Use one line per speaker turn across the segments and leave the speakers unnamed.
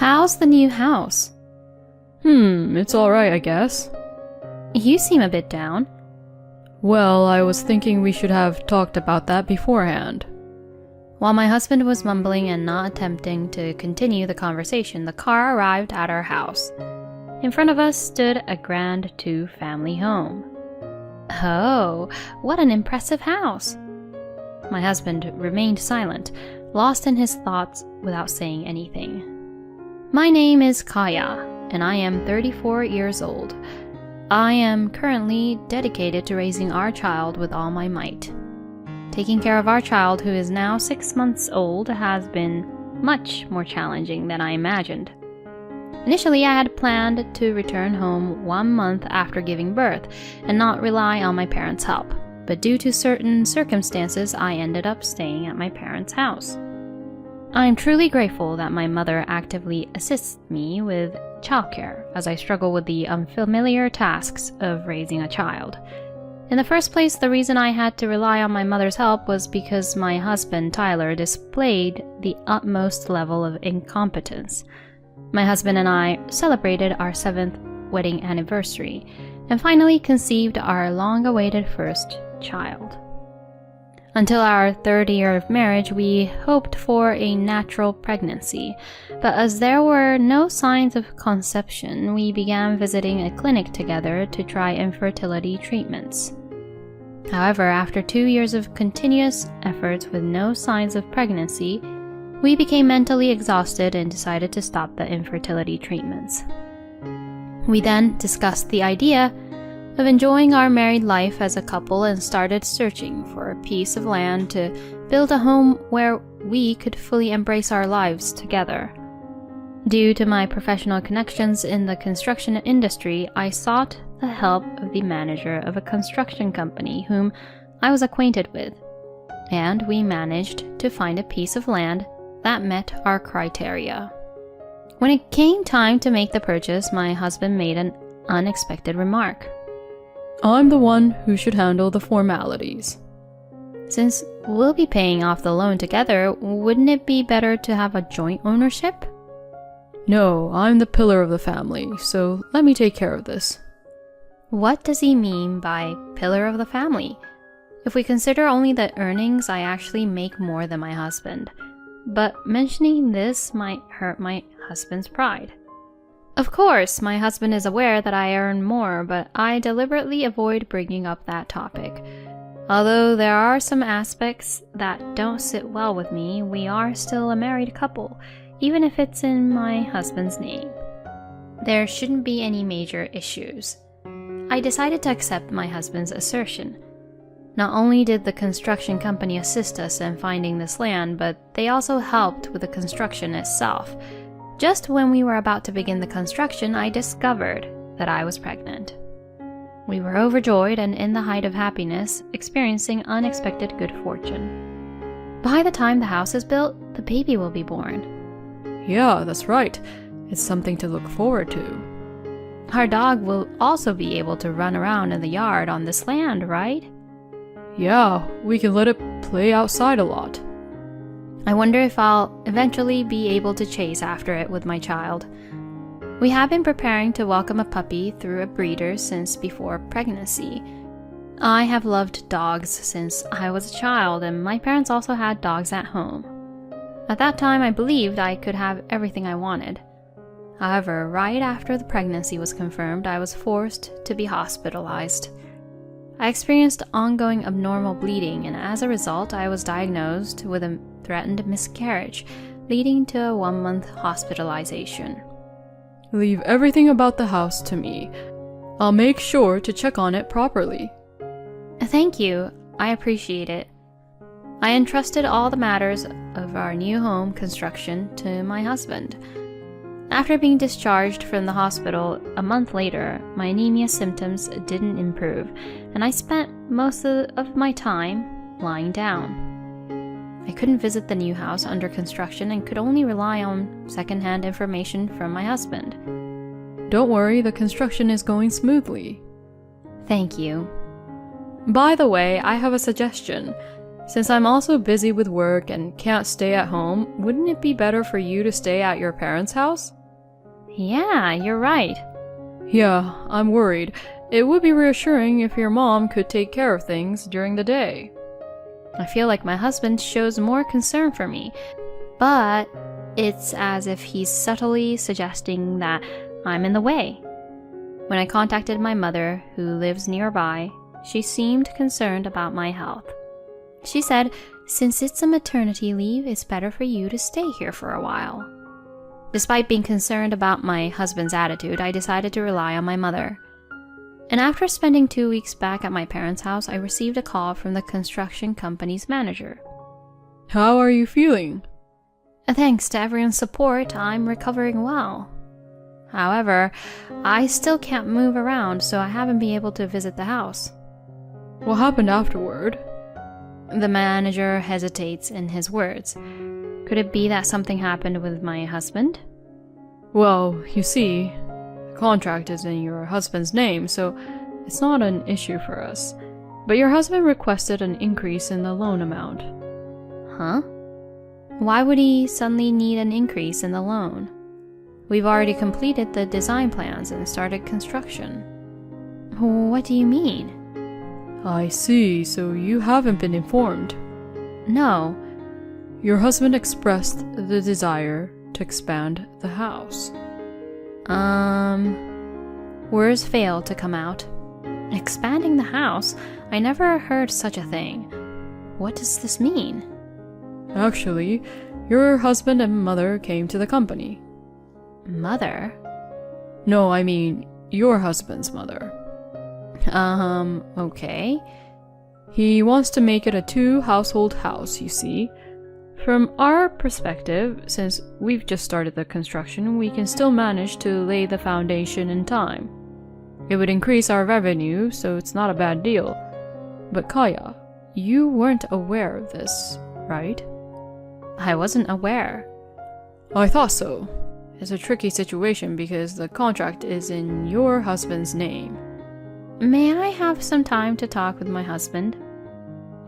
How's the new house?
It's alright, I guess.
You seem a bit down.
Well, I was thinking we should have talked about that beforehand.
While my husband was mumbling and not attempting to continue the conversation, the car arrived at our house. In front of us stood a grand two-family home. Oh, what an impressive house! My husband remained silent, lost in his thoughts without saying anything. My name is Kaya, and I am 34 years old. I am currently dedicated to raising our child with all my might. Taking care of our child, who is now 6 months old, has been much more challenging than I imagined. Initially, I had planned to return home 1 month after giving birth and not rely on my parents' help, but due to certain circumstances, I ended up staying at my parents' house. I am truly grateful that my mother actively assists me with childcare as I struggle with the unfamiliar tasks of raising a child. In the first place, the reason I had to rely on my mother's help was because my husband, Tyler, displayed the utmost level of incompetence. My husband and I celebrated our 7th wedding anniversary and finally conceived our long-awaited first child. Until our 3rd year of marriage, we hoped for a natural pregnancy, but as there were no signs of conception, we began visiting a clinic together to try infertility treatments. However, after 2 years of continuous efforts with no signs of pregnancy, we became mentally exhausted and decided to stop the infertility treatments. We then discussed the idea of enjoying our married life as a couple and started searching for a piece of land to build a home where we could fully embrace our lives together. Due to my professional connections in the construction industry, I sought the help of the manager of a construction company whom I was acquainted with, and we managed to find a piece of land that met our criteria. When it came time to make the purchase, my husband made an unexpected remark.
I'm the one who should handle the formalities.
Since we'll be paying off the loan together, wouldn't it be better to have a joint ownership?
No, I'm the pillar of the family, so let me take care of this.
What does he mean by pillar of the family? If we consider only the earnings, I actually make more than my husband. But mentioning this might hurt my husband's pride. Of course, my husband is aware that I earn more, but I deliberately avoid bringing up that topic. Although there are some aspects that don't sit well with me, we are still a married couple, even if it's in my husband's name. There shouldn't be any major issues. I decided to accept my husband's assertion. Not only did the construction company assist us in finding this land, but they also helped with the construction itself. Just when we were about to begin the construction, I discovered that I was pregnant. We were overjoyed and in the height of happiness, experiencing unexpected good fortune. By the time the house is built, the baby will be born.
Yeah, that's right. It's something to look forward to.
Our dog will also be able to run around in the yard on this land, right?
Yeah, we can let it play outside a lot.
I wonder if I'll eventually be able to chase after it with my child. We have been preparing to welcome a puppy through a breeder since before pregnancy. I have loved dogs since I was a child, and my parents also had dogs at home. At that time, I believed I could have everything I wanted. However, right after the pregnancy was confirmed, I was forced to be hospitalized. I experienced ongoing abnormal bleeding, and as a result, I was diagnosed with a threatened miscarriage, leading to a 1-month hospitalization.
Leave everything about the house to me. I'll make sure to check on it properly.
Thank you. I appreciate it. I entrusted all the matters of our new home construction to my husband. After being discharged from the hospital a month later, my anemia symptoms didn't improve, and I spent most of my time lying down. I couldn't visit the new house under construction and could only rely on secondhand information from my husband.
Don't worry, the construction is going smoothly.
Thank you.
By the way, I have a suggestion. Since I'm also busy with work and can't stay at home, wouldn't it be better for you to stay at your parents' house?
Yeah, you're right.
Yeah, I'm worried. It would be reassuring if your mom could take care of things during the day.
I feel like my husband shows more concern for me, but it's as if he's subtly suggesting that I'm in the way. When I contacted my mother, who lives nearby, she seemed concerned about my health. She said, since it's a maternity leave, it's better for you to stay here for a while. Despite being concerned about my husband's attitude, I decided to rely on my mother. And after spending 2 weeks back at my parents' house, I received a call from the construction company's manager.
How are you feeling?
Thanks to everyone's support, I'm recovering well. However, I still can't move around, so I haven't been able to visit the house.
What happened afterward?
The manager hesitates in his words. Could it be that something happened with my husband?
Well, you see, the contract is in your husband's name, so it's not an issue for us. But your husband requested an increase in the loan amount.
Huh? Why would he suddenly need an increase in the loan? We've already completed the design plans and started construction. What do you mean?
I see, so you haven't been informed.
No.
Your husband expressed the desire to expand the house.
Words fail to come out. Expanding the house? I never heard such a thing. What does this mean?
Actually, your husband and mother came to the company.
Mother?
No, I mean your husband's mother.
Okay.
He wants to make it a 2-household house, you see. From our perspective, since we've just started the construction, we can still manage to lay the foundation in time. It would increase our revenue, so it's not a bad deal. But Kaya, you weren't aware of this, right?
I wasn't aware.
I thought so. It's a tricky situation because the contract is in your husband's name.
May I have some time to talk with my husband?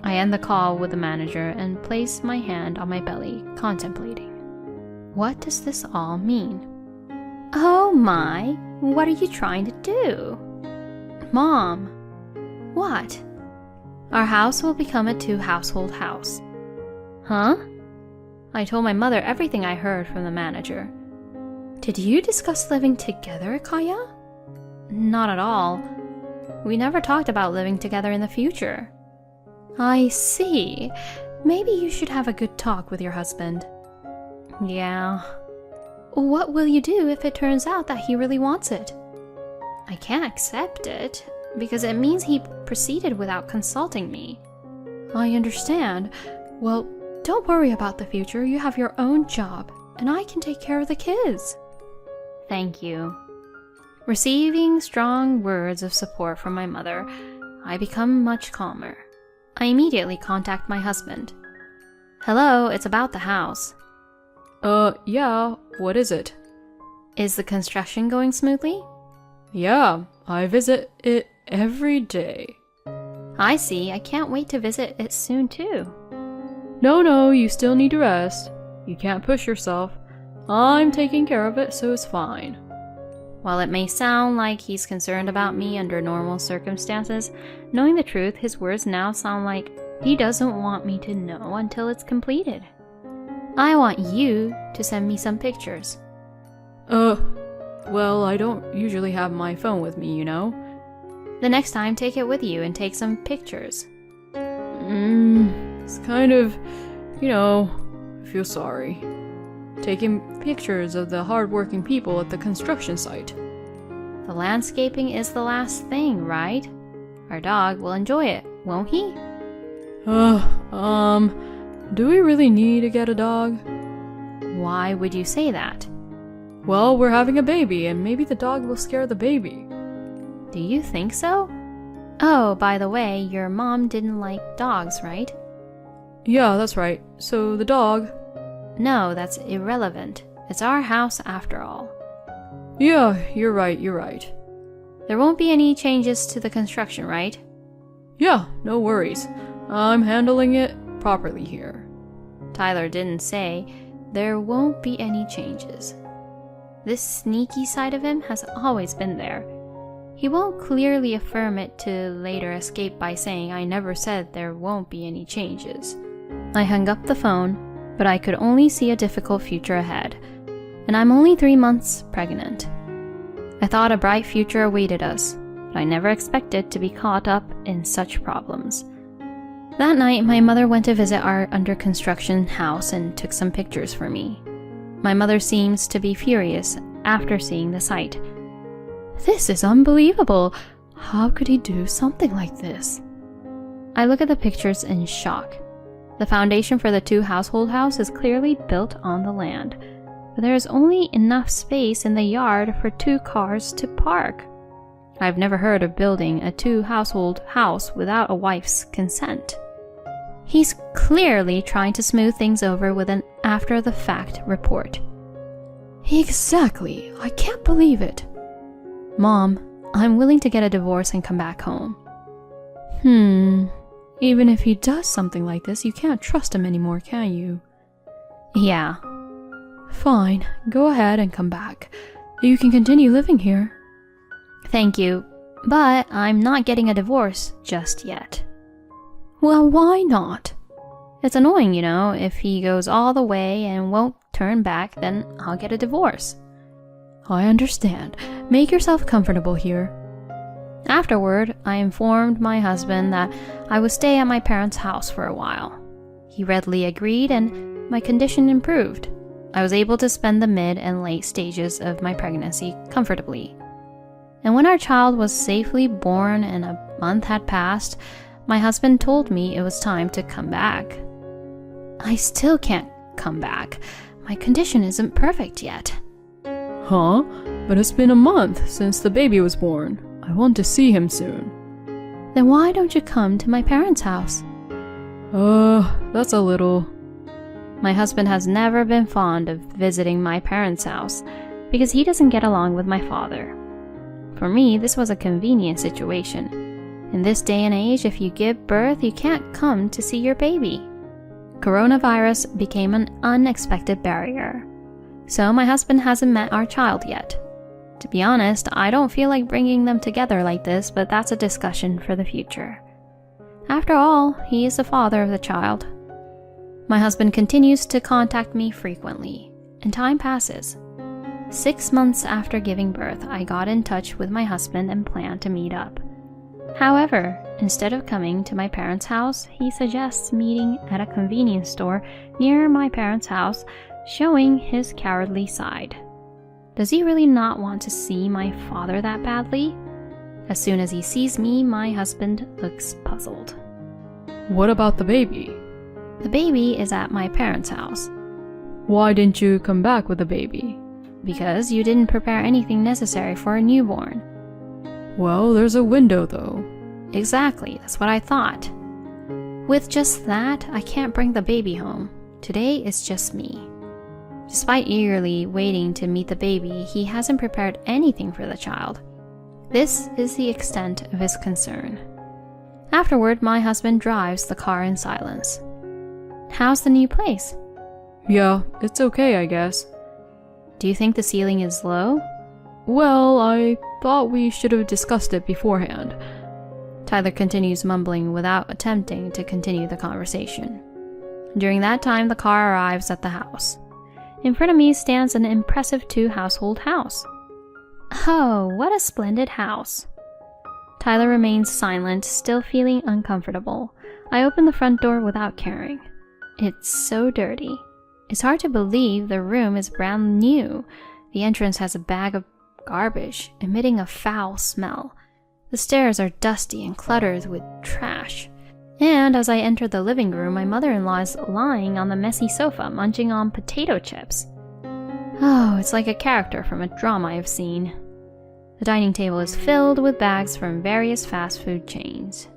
I end the call with the manager and place my hand on my belly, contemplating. What does this all mean? Oh my, what are you trying to do? Mom. What? Our house will become a 2-household house. Huh? I told my mother everything I heard from the manager. Did you discuss living together, Kaya? Not at all. We never talked about living together in the future. I see. Maybe you should have a good talk with your husband. Yeah. What will you do if it turns out that he really wants it? I can't accept it, because it means he proceeded without consulting me. I understand. Well, don't worry about the future. You have your own job, and I can take care of the kids. Thank you. Receiving strong words of support from my mother, I become much calmer. I immediately contact my husband. Hello, it's about the house.
Yeah, what is it?
Is the construction going smoothly?
Yeah, I visit it every day.
I see, I can't wait to visit it soon too.
No, you still need to rest. You can't push yourself. I'm taking care of it, so it's fine.
While it may sound like he's concerned about me under normal circumstances, knowing the truth, his words now sound like he doesn't want me to know until it's completed. I want you to send me some pictures.
Well, I don't usually have my phone with me, you know.
The next time, take it with you and take some pictures.
It's kind of, I feel sorry. Taking pictures of the hard-working people at the construction site.
The landscaping is the last thing, right? Our dog will enjoy it, won't he?
Do we really need to get a dog?
Why would you say that?
Well, we're having a baby, and maybe the dog will scare the baby.
Do you think so? Oh, by the way, your mom didn't like dogs, right?
Yeah, that's right. So the dog...
No, that's irrelevant. It's our house after all.
Yeah, you're right.
There won't be any changes to the construction, right?
Yeah, no worries. I'm handling it properly here.
Tyler didn't say, there won't be any changes. This sneaky side of him has always been there. He won't clearly affirm it to later escape by saying, I never said there won't be any changes. I hung up the phone, but I could only see a difficult future ahead. And I'm only 3 months pregnant. I thought a bright future awaited us, but I never expected to be caught up in such problems. That night, my mother went to visit our under-construction house and took some pictures for me. My mother seems to be furious after seeing the site. This is unbelievable. How could he do something like this? I look at the pictures in shock. The foundation for the 2-household house is clearly built on the land, but there is only enough space in the yard for 2 cars to park. I've never heard of building a 2-household house without a wife's consent. He's clearly trying to smooth things over with an after-the-fact report.
Exactly. I can't believe it.
Mom, I'm willing to get a divorce and come back home.
Even if he does something like this, you can't trust him anymore, can you?
Yeah.
Fine, go ahead and come back. You can continue living here.
Thank you, but I'm not getting a divorce just yet.
Well, why not?
It's annoying, you know. If he goes all the way and won't turn back, then I'll get a divorce.
I understand. Make yourself comfortable here.
Afterward, I informed my husband that I would stay at my parents' house for a while. He readily agreed and my condition improved. I was able to spend the mid and late stages of my pregnancy comfortably. And when our child was safely born and a month had passed, my husband told me it was time to come back. I still can't come back. My condition isn't perfect yet.
Huh? But it's been a month since the baby was born. I want to see him soon.
Then why don't you come to my parents' house?
That's a little...
My husband has never been fond of visiting my parents' house because he doesn't get along with my father. For me, this was a convenient situation. In this day and age, if you give birth, you can't come to see your baby. Coronavirus became an unexpected barrier. So my husband hasn't met our child yet. To be honest, I don't feel like bringing them together like this, but that's a discussion for the future. After all, he is the father of the child. My husband continues to contact me frequently, and time passes. 6 months after giving birth, I got in touch with my husband and planned to meet up. However, instead of coming to my parents' house, he suggests meeting at a convenience store near my parents' house, showing his cowardly side. Does he really not want to see my father that badly? As soon as he sees me, my husband looks puzzled.
What about the baby?
The baby is at my parents' house.
Why didn't you come back with the baby?
Because you didn't prepare anything necessary for a newborn.
Well, there's a window though.
Exactly, that's what I thought. With just that, I can't bring the baby home. Today it's just me. Despite eagerly waiting to meet the baby, he hasn't prepared anything for the child. This is the extent of his concern. Afterward, my husband drives the car in silence. How's the new place?
Yeah, it's okay, I guess.
Do you think the ceiling is low?
Well, I thought we should have discussed it beforehand.
Tyler continues mumbling without attempting to continue the conversation. During that time, the car arrives at the house. In front of me stands an impressive 2-household house. Oh, what a splendid house. Tyler remains silent, still feeling uncomfortable. I open the front door without caring. It's so dirty. It's hard to believe the room is brand new. The entrance has a bag of garbage, emitting a foul smell. The stairs are dusty and cluttered with trash. And as I enter the living room, my mother-in-law is lying on the messy sofa, munching on potato chips. Oh, it's like a character from a drama I've seen. The dining table is filled with bags from various fast food chains.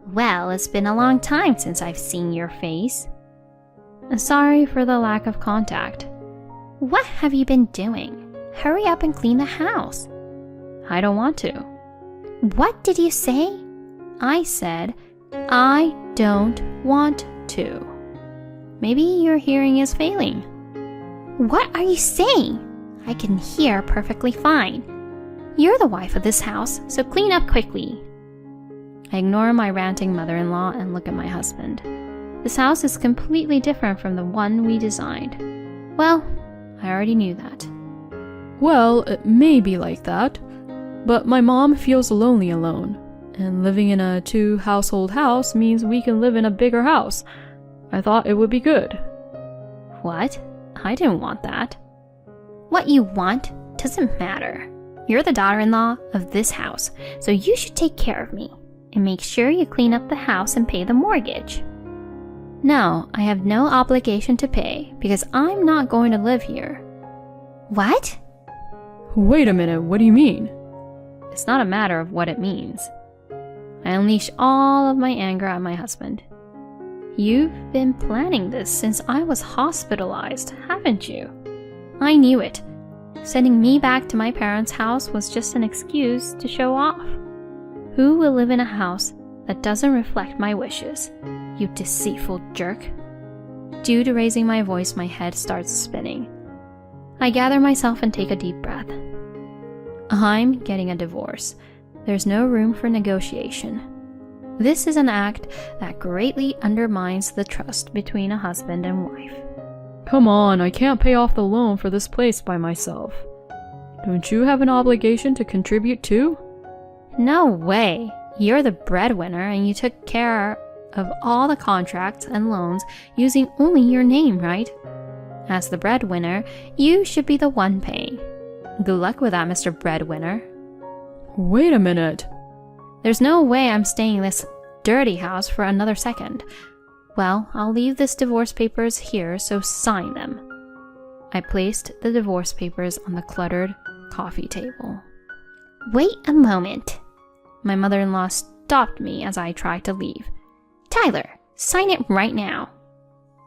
Well, it's been a long time since I've seen your face. Sorry for the lack of contact. What have you been doing? Hurry up and clean the house. I don't want to. What did you say? I said, I don't want too. Maybe your hearing is failing.
What are you saying? I can hear perfectly fine. You're the wife of this house, so clean up quickly.
I ignore my ranting mother-in-law and look at my husband. This house is completely different from the one we designed. Well, I already knew that.
Well, it may be like that, but my mom feels lonely alone, and living in a 2-household house means we can live in a bigger house. I thought it would be good.
What? I didn't want that.
What you want doesn't matter. You're the daughter-in-law of this house, so you should take care of me and make sure you clean up the house and pay the mortgage.
No, I have no obligation to pay because I'm not going to live here.
What?
Wait a minute, what do you mean?
It's not a matter of what it means. I unleash all of my anger at my husband. You've been planning this since I was hospitalized, haven't you? I knew it. Sending me back to my parents' house was just an excuse to show off. Who will live in a house that doesn't reflect my wishes? You deceitful jerk. Due to raising my voice, my head starts spinning. I gather myself and take a deep breath. I'm getting a divorce. There's no room for negotiation. This is an act that greatly undermines the trust between a husband and wife.
Come on, I can't pay off the loan for this place by myself. Don't you have an obligation to contribute too?
No way. You're the breadwinner and you took care of all the contracts and loans using only your name, right? As the breadwinner, you should be the one paying. Good luck with that, Mr. Breadwinner.
Wait a minute.
There's no way I'm staying in this dirty house for another second. Well, I'll leave this divorce papers here, so sign them. I placed the divorce papers on the cluttered coffee table.
Wait a moment.
My mother-in-law stopped me as I tried to leave.
Tyler, sign it right now.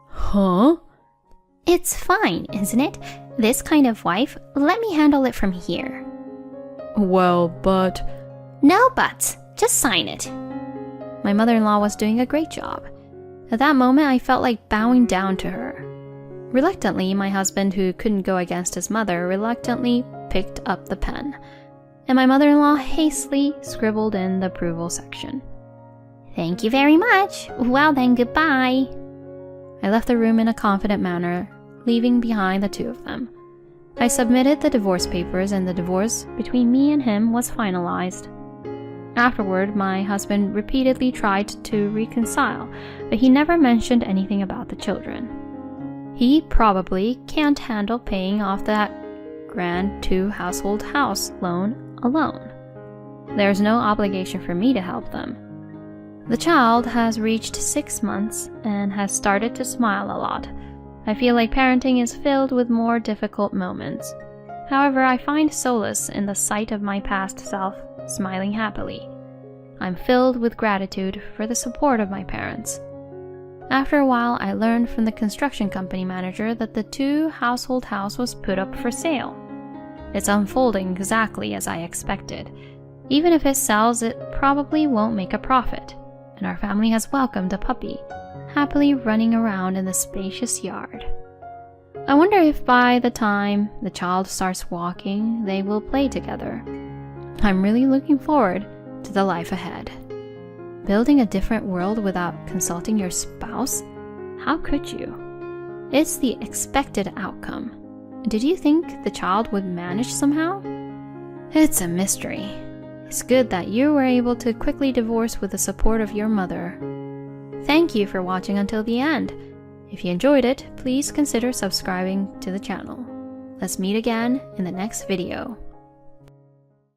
Huh?
It's fine, isn't it? This kind of wife, let me handle it from here.
Well, but...
No buts. Just sign it.
My mother-in-law was doing a great job. At that moment, I felt like bowing down to her. Reluctantly, my husband, who couldn't go against his mother, reluctantly picked up the pen, and my mother-in-law hastily scribbled in the approval section.
Thank you very much. Well then, goodbye.
I left the room in a confident manner, leaving behind the two of them. I submitted the divorce papers and the divorce between me and him was finalized. Afterward, my husband repeatedly tried to reconcile, but he never mentioned anything about the children. He probably can't handle paying off that grand 2-household house loan alone. There's no obligation for me to help them. The child has reached 6 months and has started to smile a lot. I feel like parenting is filled with more difficult moments. However, I find solace in the sight of my past self smiling happily. I'm filled with gratitude for the support of my parents. After a while, I learned from the construction company manager that the 2-household house was put up for sale. It's unfolding exactly as I expected. Even if it sells, it probably won't make a profit, and our family has welcomed a puppy, happily running around in the spacious yard. I wonder if by the time the child starts walking, they will play together. I'm really looking forward to the life ahead. Building a different world without consulting your spouse? How could you? It's the expected outcome. Did you think the child would manage somehow? It's a mystery. It's good that you were able to quickly divorce with the support of your mother. Thank you for watching until the end. If you enjoyed it, please consider subscribing to the channel. Let's meet again in the next video.